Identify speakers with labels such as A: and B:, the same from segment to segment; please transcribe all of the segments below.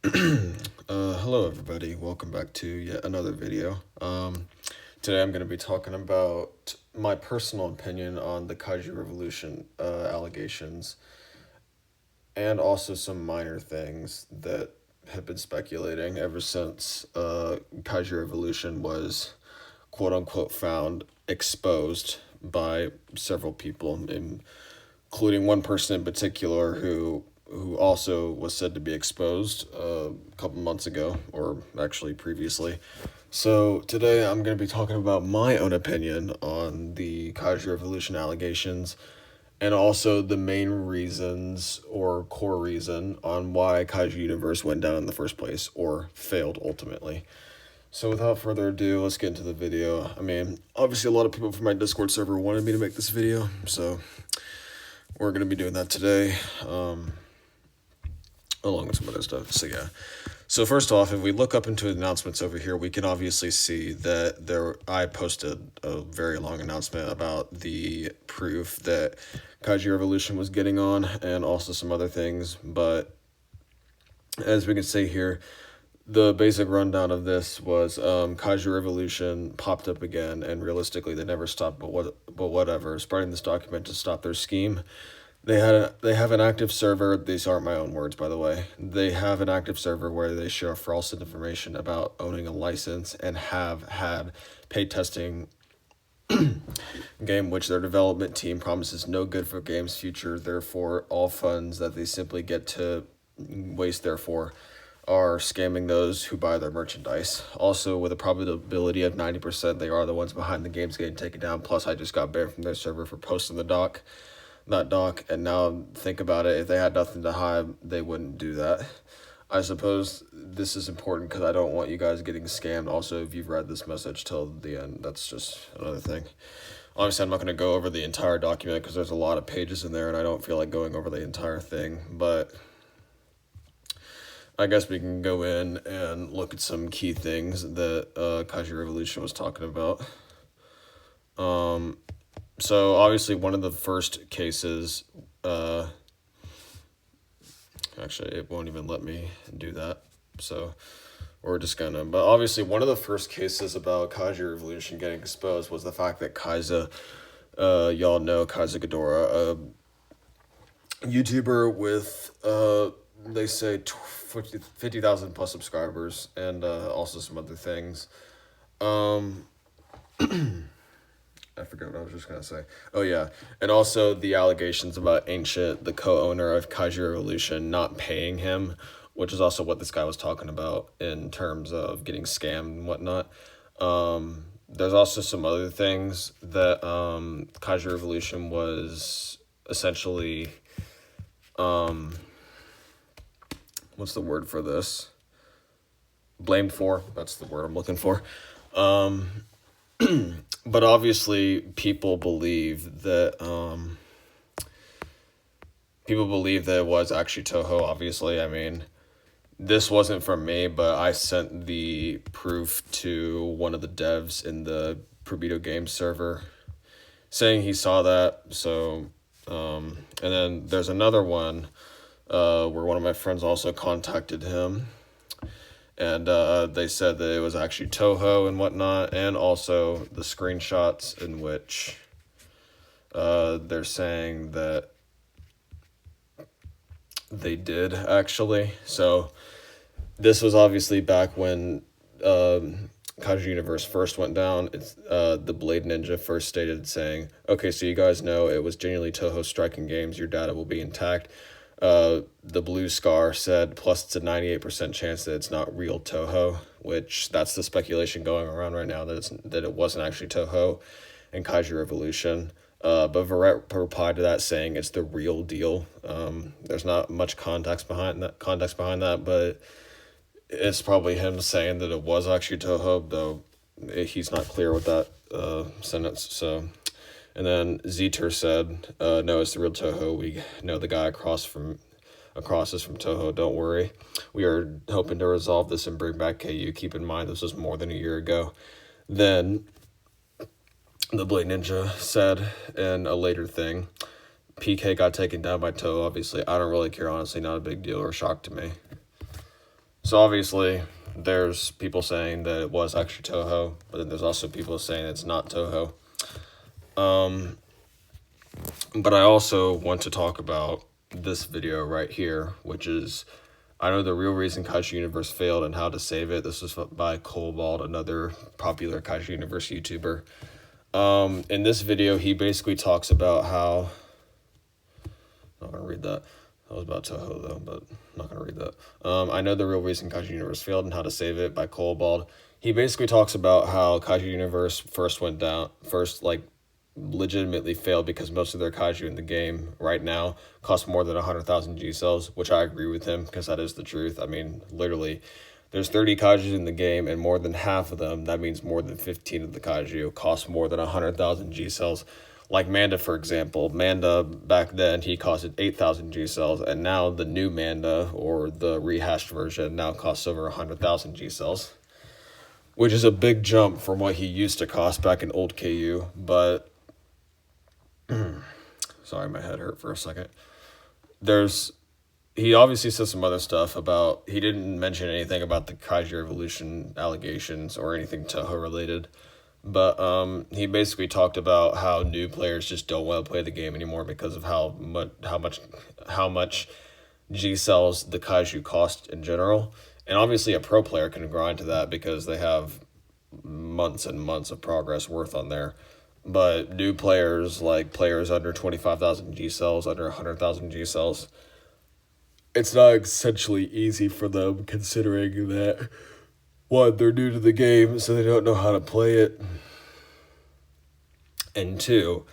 A: Hello everybody, welcome back to yet another video. Today I'm going to be talking about my personal opinion on the Kaiju Revolution allegations, and also some minor things that have been speculating ever since Kaiju Revolution was quote unquote found exposed by several people, including one person in particular who also was said to be exposed a couple months ago, or actually previously. So today I'm going to be talking about my own opinion on the Kaiju Revolution allegations, and also the main reasons or core reason on why Kaiju Universe went down in the first place, or failed ultimately. So without further ado, let's get into the video. I mean, obviously a lot of people from my Discord server wanted me to make this video, so we're going to be doing that today. Along with some other stuff. So yeah. So first off, if we look up into announcements over here, we can obviously see that I posted a very long announcement about the proof that Kaiju Revolution was getting on, and also some other things. But as we can see here, the basic rundown of this was Kaiju Revolution popped up again, and realistically they never stopped. But whatever, spreading this document to stop their scheme. They have an active server. These aren't my own words, by the way. They have an active server where they share false information about owning a license, and have had paid testing game which their development team promises no good for game's future. Therefore, all funds that they simply get to waste therefore are scamming those who buy their merchandise. Also, with a probability of 90%, they are the ones behind the games getting taken down. Plus, I just got banned from their server for posting that doc, and now think about it, if they had nothing to hide, they wouldn't do that. I suppose this is important because I don't want you guys getting scammed. Also, if you've read this message till the end, that's just another thing. Obviously, I'm not going to go over the entire document because there's a lot of pages in there, and I don't feel like going over the entire thing, but I guess we can go in and look at some key things that Kaiju Revolution was talking about. So obviously one of the first cases, actually it won't even let me do that, so we're just gonna, but obviously one of the first cases about Kaiju Revolution getting exposed was the fact that Kaiza, y'all know Kaiza Ghidorah, a YouTuber with, they say 50,000 plus subscribers, and also some other things. I forgot what I was just gonna say. Oh yeah, and also the allegations about Ancient, the co-owner of Kaiju Revolution, not paying him, which is also what this guy was talking about in terms of getting scammed and whatnot. There's also some other things that Kaiju Revolution was essentially, what's the word for this? Blamed for. That's the word I'm looking for. But obviously, people believe that it was actually Toho. Obviously, I mean, this wasn't from me, but I sent the proof to one of the devs in the Probito Games server, saying he saw that. So, and then there's another one where one of my friends also contacted him, and they said that it was actually Toho and whatnot, and also the screenshots in which they're saying that they did actually. So this was obviously back when Kaiju Universe first went down. It's the Blade Ninja first stated saying, "Okay, so you guys know it was genuinely Toho striking games. Your data will be intact." The Blue Scar said, plus it's a 98% chance that it's not real Toho, which that's the speculation going around right now, that it wasn't actually Toho and Kaiju Revolution. But Verret replied to that saying it's the real deal. There's not much context behind that, but it's probably him saying that it was actually Toho, though he's not clear with that sentence. So, and then Zeter said, "No, it's the real Toho. We know the guy across is from Toho. Don't worry. We are hoping to resolve this and bring back KU. Keep in mind, this was more than a year ago." Then the Blade Ninja said in a later thing, "PK got taken down by Toho. Obviously, I don't really care. Honestly, not a big deal or shock to me." So obviously, there's people saying that it was actually Toho, but then there's also people saying it's not Toho. Um, but I also want to talk about this video right here, which is I know the real reason Kaiju Universe failed and how to save it. This was by Cobalt, another popular Kaiju Universe YouTuber. In this video, he basically talks about how. I'm not gonna read that. That was about Toho though, but I'm not gonna read that. I know the real reason Kaiju Universe failed and how to save it by Cobalt. He basically talks about how Kaiju Universe first like legitimately failed because most of their kaiju in the game right now cost more than 100,000 G cells, which I agree with him because that is the truth. I mean, literally, there's 30 kaiju in the game, and more than half of them, that means more than 15 of the kaiju, cost more than 100,000 G cells. Like Manda, for example. Manda, back then, he costed 8,000 G cells, and now the new Manda, or the rehashed version, now costs over 100,000 G cells, which is a big jump from what he used to cost back in old KU, but sorry, my head hurt for a second. He obviously said some other stuff about, he didn't mention anything about the Kaiju Revolution allegations or anything Toho related, but he basically talked about how new players just don't want to play the game anymore because of how much G cells the Kaiju cost in general, and obviously a pro player can grind to that because they have months and months of progress worth on there. But new players, like players under 25,000 G cells, under 100,000 G cells, it's not essentially easy for them considering that, one, they're new to the game, so they don't know how to play it. And two,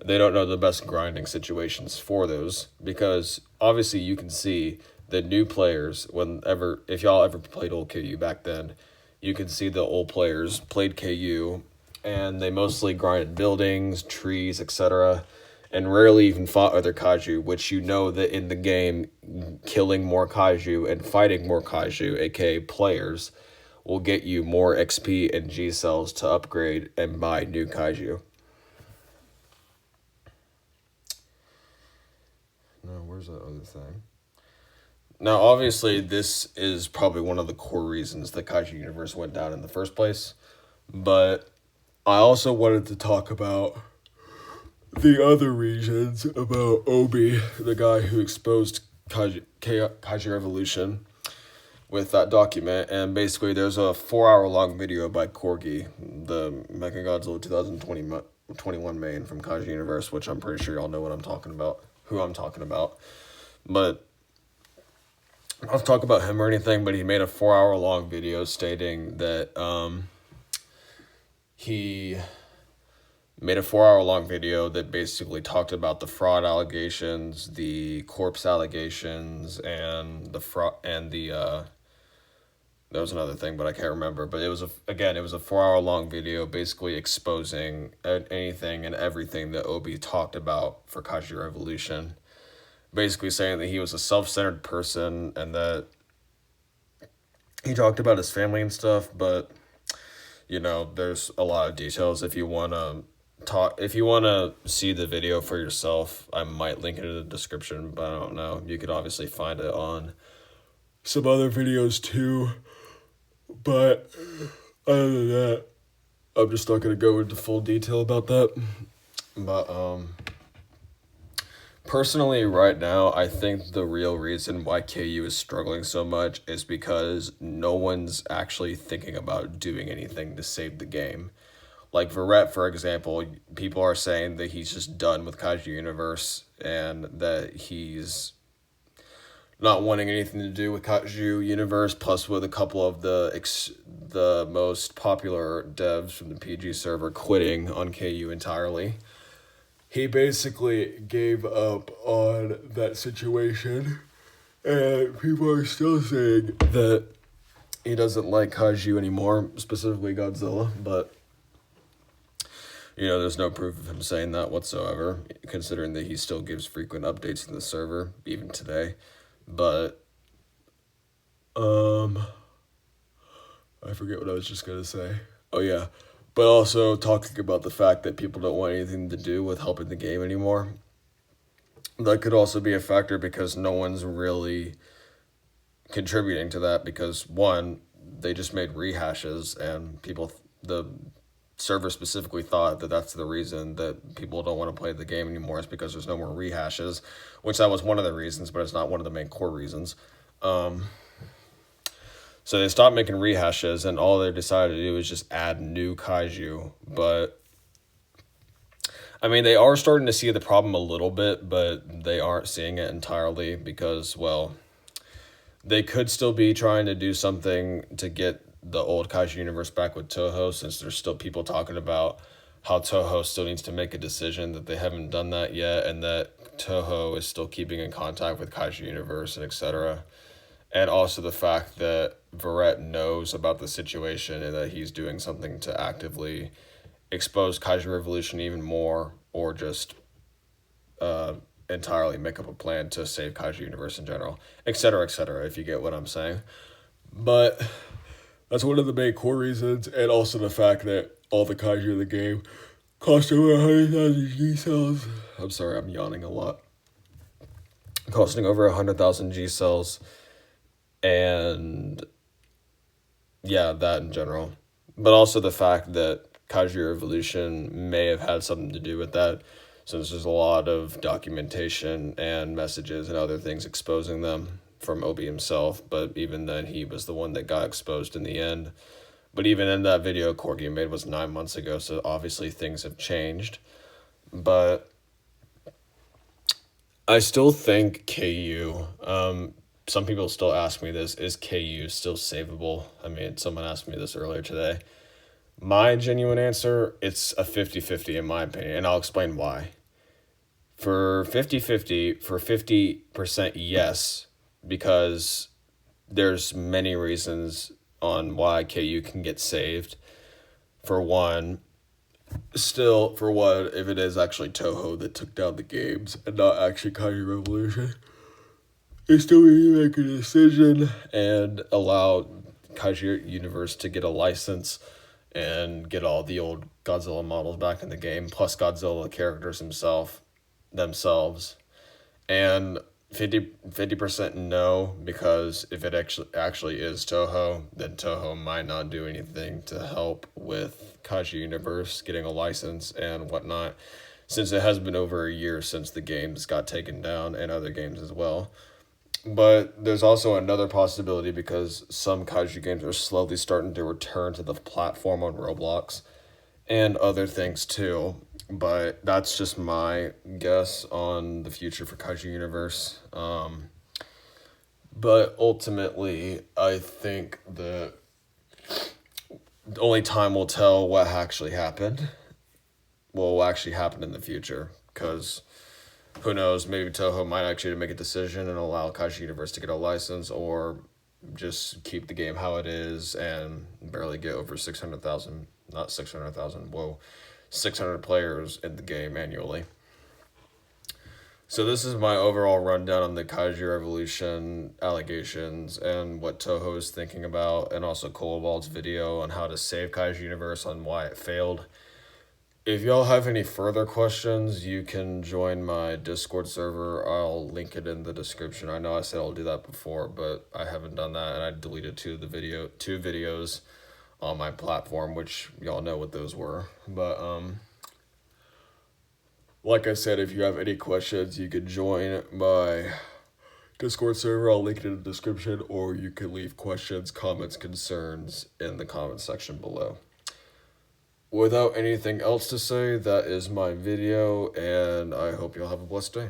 A: they don't know the best grinding situations for those because obviously you can see the new players, if y'all ever played old KU back then, you can see the old players played KU and they mostly grinded buildings, trees, etc., and rarely even fought other kaiju, which you know that in the game, killing more kaiju and fighting more kaiju, aka players, will get you more XP and G cells to upgrade and buy new kaiju. No, where's that other thing? Now, obviously, this is probably one of the core reasons the Kaiju Universe went down in the first place, but I also wanted to talk about the other reasons about Obi, the guy who exposed Kaiju Revolution with that document, and basically there's a 4-hour long video by Corgi, the Mechagodzilla 2021 main from Kaiju Universe, which I'm pretty sure y'all know what I'm talking about, who I'm talking about, but I don't talk about him or anything, but he made a 4-hour long video stating that he made a 4-hour long video that basically talked about the fraud allegations, the corpse allegations, and the fraud and the there was another thing, but I can't remember. But it was a 4-hour long video basically exposing anything and everything that Obi talked about for Kaiju Revolution. Basically saying that he was a self-centered person and that he talked about his family and stuff, but you know, there's a lot of details. If you want to see the video for yourself, I might link it in the description, but I don't know. You could obviously find it on some other videos too. But other than that, I'm just not going to go into full detail about that. But personally, right now, I think the real reason why KU is struggling so much is because no one's actually thinking about doing anything to save the game. Like Verret, for example, people are saying that he's just done with Kaiju Universe and that he's not wanting anything to do with Kaiju Universe, plus with a couple of the most popular devs from the PG server quitting on KU entirely. He basically gave up on that situation, and people are still saying that he doesn't like Kaiju anymore, specifically Godzilla, but you know, there's no proof of him saying that whatsoever, considering that he still gives frequent updates to the server, even today. But, I forget what I was just going to say. Oh, yeah. But also talking about the fact that people don't want anything to do with helping the game anymore. That could also be a factor because no one's really contributing to that because one, they just made rehashes and the server specifically thought that that's the reason that people don't want to play the game anymore is because there's no more rehashes, which that was one of the reasons, but it's not one of the main core reasons. So they stopped making rehashes, and all they decided to do was just add new kaiju. But I mean, they are starting to see the problem a little bit, but they aren't seeing it entirely because, well, they could still be trying to do something to get the old kaiju universe back with Toho, since there's still people talking about how Toho still needs to make a decision, that they haven't done that yet, and that Toho is still keeping in contact with kaiju universe and etc. And also the fact that Verrett knows about the situation and that he's doing something to actively expose Kaiju Revolution even more, or just entirely make up a plan to save Kaiju Universe in general, etc., if you get what I'm saying. But that's one of the main core reasons, and also the fact that all the Kaiju in the game cost over 100,000 G cells. I'm sorry, I'm yawning a lot. Costing over 100,000 G cells, and yeah, that in general. But also the fact that Kaiju Revolution may have had something to do with that, since there's a lot of documentation and messages and other things exposing them from Obi himself, but even then he was the one that got exposed in the end. But even in that video Corgi made was 9 months ago, so obviously things have changed. But I still think KU, some people still ask me this, is KU still savable? I mean, someone asked me this earlier today. My genuine answer, it's a 50-50 in my opinion, and I'll explain why. For 50-50, for 50% yes, because there's many reasons on why KU can get saved. For one, if it is actually Toho that took down the games and not actually Kaiju Revolution, they still need to make a decision and allow Kaiju Universe to get a license and get all the old Godzilla models back in the game, plus Godzilla characters themselves. And 50% no, because if it actually is Toho, then Toho might not do anything to help with Kaiju Universe getting a license and whatnot, since it has been over a year since the games got taken down, and other games as well. But there's also another possibility, because some kaiju games are slowly starting to return to the platform on Roblox and other things too. But that's just my guess on the future for Kaiju Universe. But ultimately, I think that only time will tell what actually happened. What will actually happen in the future, because who knows, maybe Toho might actually make a decision and allow Kaiju Universe to get a license, or just keep the game how it is and barely get over 600,000, not 600,000, 600 players in the game annually. So this is my overall rundown on the Kaiju Revolution allegations and what Toho is thinking about, and also Kolobald's video on how to save Kaiju Universe, on why it failed. If y'all have any further questions, you can join my Discord server. I'll link it in the description. I know I said I'll do that before, but I haven't done that, and I deleted two videos on my platform, which y'all know what those were. But like I said, if you have any questions, you can join my Discord server. I'll link it in the description, or you can leave questions, comments, concerns in the comment section below. Without anything else to say, that is my video, and I hope you'll have a blessed day.